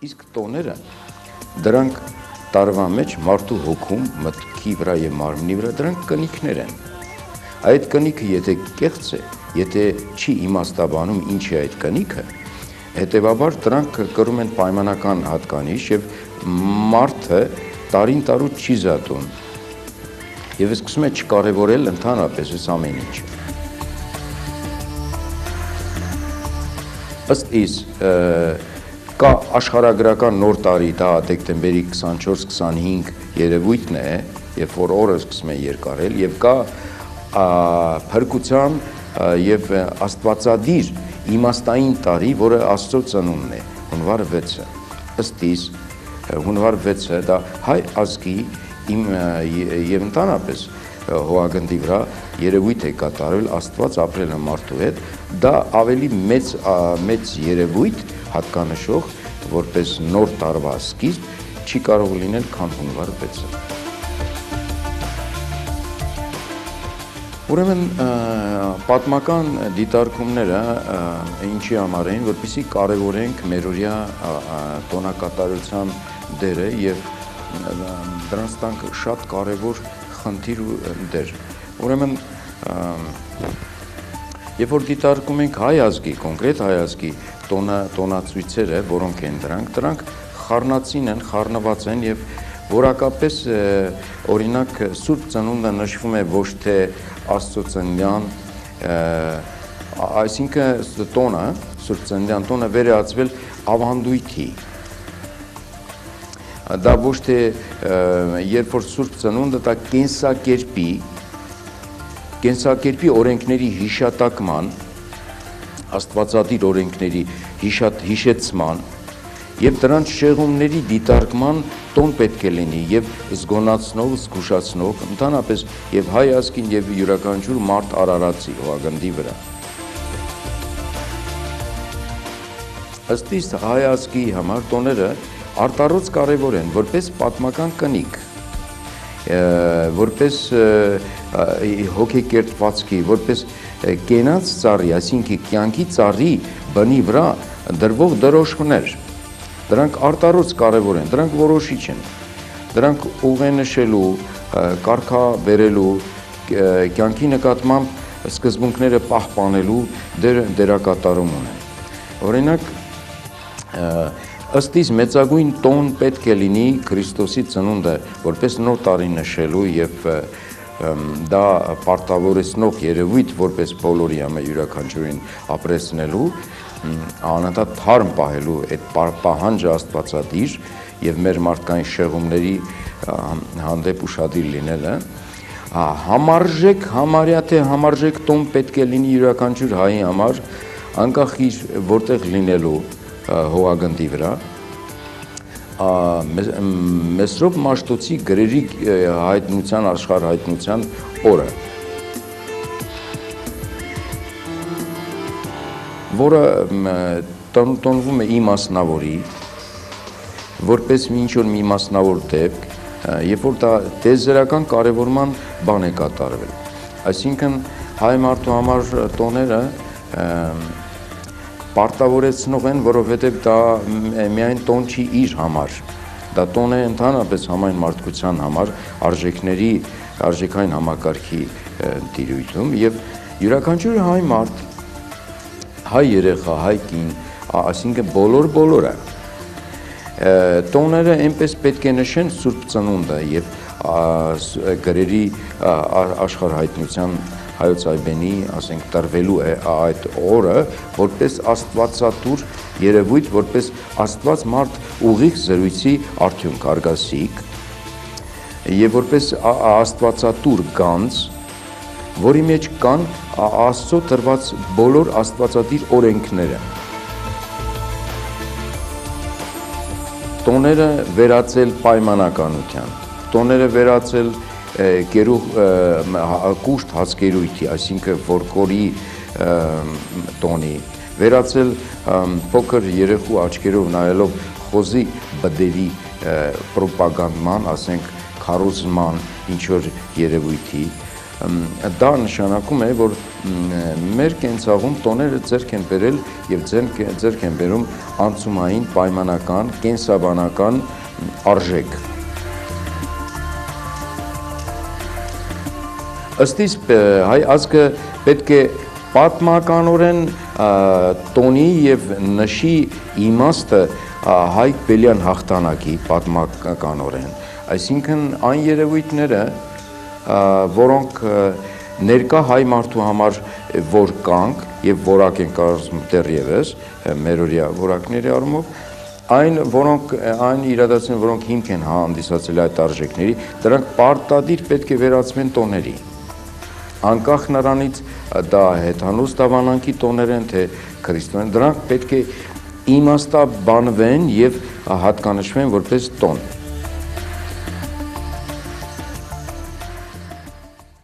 Իսկ տոները դրանք տարվա մեջ մարդու հոգում, մտքի վրա եւ մարմնի վրա դրանք կնիքներ են։ Այդ կնիքը եթե կեղծ է, եթե չի իմաստաբանում ինչ է այդ կնիքը, հետեւաբար դրանք կրում են պայմանական հատկանիշ եւ մարդը տարին տարու չի զատում եւ սկսում է չկարևորել ընդհանրապես այս ամեն ինչ։ Ըստ իս կա աշխարհագրական նոր տարի, դա դեկտեմբերի 24-25 երևույթն է, երբ որ օրը սկսում է երկարել, եւ կա փրկության եւ աստվածադիր իմաստային տարի, որը Աստծո ծնունդն է, հունվար 6-ը։ Ըստ իս հունվար 6-ը դա հայ ազգի եւ ընդհանրապես հողագնդի վրա երևույթ է կատարել Աստված ապրել է մարդու հետ, դա ավելի մեծ երևույթ հատկանշող, որպես նոր տարվա սկիզբ չի կարող լինել, քան հունվար 6-ը։ Ուրեմն պատմական դիտարկումները ինչի համար էին, որպեսզի կարևորենք մերօրյա տոնակատարության դերը եւ դրանց տանք շատ կարևոր խնդիր ու դեր։ Ուրեմն երբ որ դիտարկում ենք հայ ազգի, կոնկրետ հայ ազգի տոնացույցերը, որոնք են դրանք խառնածին են, խառնված են եւ որակապես օրինակ Սուրբ Ծնունդը նշվում է ոչ թե Աստծո ծննդյան, այսինքն տոնը, Սուրբ Ծննդյան տոնը վերածվել ավանդույթի։ Դա ոչ թե երբ որ Սուրբ Ծնունդը դա կենսակերպի օրենքների հիշատակման, աստվածադիր օրենքների հիշեցման եւ դրանց շեղումների դիտարկման տոն պետք է լինի եւ զգոնացնող, զգուշացնող, ընդհանրապես եւ հայ ազգին եւ յուրաքանչյուր մարդ արարածի հողագնդի վրա։ Ըստ իս հայ ազգի համար տոները արտառոց կարևոր են, որպես պատմական կնիկ, որպես հոգեկերտվածքի, որպես կենաց ծառի, այսինքն կյանքի ծառի բնի վրա դրվող դրոշներ, դրանք արտառոց կարևոր են, դրանք որոշիչ են, դրանք ուղենշելու, կարգավերելու, կյանքի նկատմամբ սկզբունքները պահպանելու դերակատարում ունեն։ Օրինակ, ըստ իս մեծագույն տոն պետք է լինի Քրիստոսի ծնունդը, որպես նոր տարի նշելու եւ դա պարտավորեցնող երևույթ, որպես բոլորի համար յուրաքանչյուրին ապրեցնելու, անընդհատ թարմ պահելու այդ պահանջը աստվածադիր եւ մեր մարդկային շեղումների հանդեպ ուշադիր լինելը, համարժեք, համարյա թե համարժեք տոն պետք է լինի յուրաքանչյուր հայի համար, անկախ իր որտեղ լինելու հողագնդի վրա, Մեսրոպ Մաշտոցի գրերի հայտնության, աշխարհ հայտնության օրը, որը տոնվում է իմասնավորի, որպես ինչ-որ մի մասնավոր դեպք, երբ որ դա տեզերական կարևորման բան է կատարվել։ Այսինքն հայ մարդու համար տոները պարտավորեցնող են, որովհետև դա միայն տոն չի իր համար, դա տոն է ընդհանրապես համայն մարդկության համար արժեքային համակարգի տիրույթում եւ յուրաքանչյուր հայ մարդ, հայ երեխա, հայ կին, այսինքն բոլորը տոները այնպես պետք է նշեն Սուրբ Ծնունդը եւ գրերի աշխարհայտնության հայոց այբենի, ասենք, տրվելու է այդ օրը, որպես աստվածատուր երևույթ, որպես աստված մարդ ուղիղ զրույցի արդյունք, արգասիկ, եւ որպես աստվածատուր գանձ, որի մեջ կան Աստծո տրված բոլոր աստվածադիր օրենքները։ Տոները վերածել պայմանականության, տոները վերածել կուշտ հացկերույթի, այսինքն որկորի տոնի, վերածել փոքր երեխու աչքերով նայելով խոզի բդերի պրոպագանդման, ասենք քարոզման ինչ-որ երևույթի, դա նշանակում է, որ մեր կենցաղում տոները ձեռք են բերել եւ ձեռք են բերում անցումային, պայմանական, կենսաբանական արժեք։ Ըստ իս հայ ազգը պետք է պատմականորեն տոնի եւ նշի իմաստը հայ-բելյան հաղթանակի պատմականորեն, այսինքն այն երևույթները, որոնք ներկա հայ մարդու համար որ կանք եւ որակ են կազմում դեռևս մերօրյա որակների առումով, այն իրադարձությունները, որոնք հիմք են հանդիսացել այդ արժեքների, դրանք պարտադիր պետք է վերածվեն տոների։ Անկախ նրանից դա հեթանոս դավանանքի տոներ են, թե քրիստոնյա, դրանք պետք է իմաստաբանվեն եւ հատկանշվեն որպես տոն։